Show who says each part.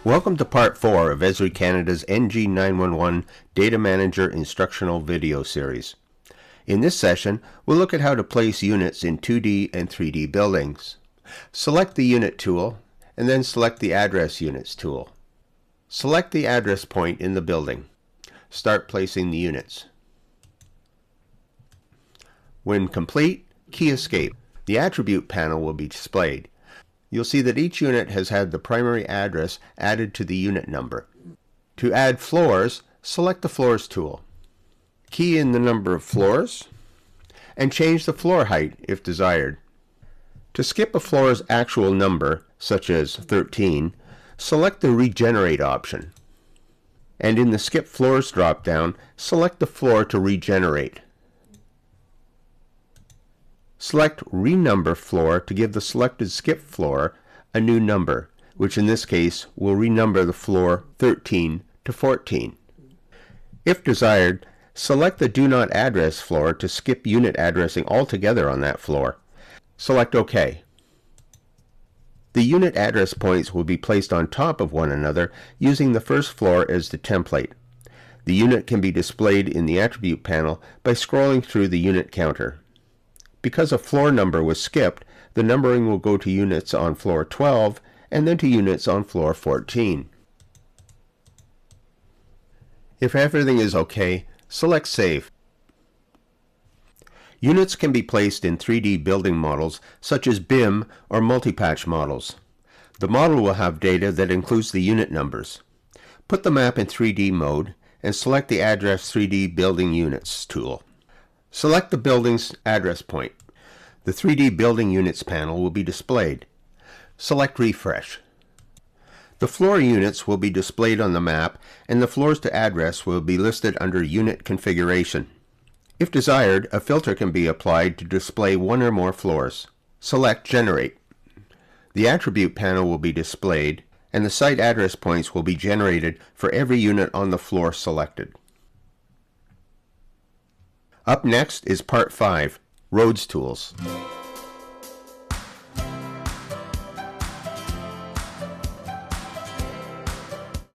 Speaker 1: Welcome to Part 4 of Esri Canada's NG9-1-1 Data Manager Instructional Video Series. In this session, we'll look at how to place units in 2D and 3D buildings. Select the Unit tool, and then select the Address Units tool. Select the address point in the building. Start placing the units. When complete, key Escape. The Attribute panel will be displayed. You'll see that each unit has had the primary address added to the unit number. To add floors, select the Floors tool. Key in the number of floors, and change the floor height if desired. To skip a floor's actual number, such as 13, select the Regenerate option. And in the Skip Floors drop-down, select the floor to regenerate. Select Renumber Floor to give the selected skip floor a new number, which in this case will renumber the floor 13 to 14. If desired, select the Do Not Address floor to skip unit addressing altogether on that floor. Select OK. The unit address points will be placed on top of one another using the first floor as the template. The unit can be displayed in the Attribute panel by scrolling through the unit counter. Because a floor number was skipped, the numbering will go to units on floor 12 and then to units on floor 14. If everything is OK, select Save. Units can be placed in 3D building models such as BIM or multi-patch models. The model will have data that includes the unit numbers. Put the map in 3D mode and select the Address 3D Building Units tool. Select the building's address point. The 3D Building Units panel will be displayed. Select Refresh. The floor units will be displayed on the map, and the floors to address will be listed under Unit Configuration. If desired, a filter can be applied to display one or more floors. Select Generate. The Attribute panel will be displayed, and the site address points will be generated for every unit on the floor selected. Up next is Part 5, Roads Tools.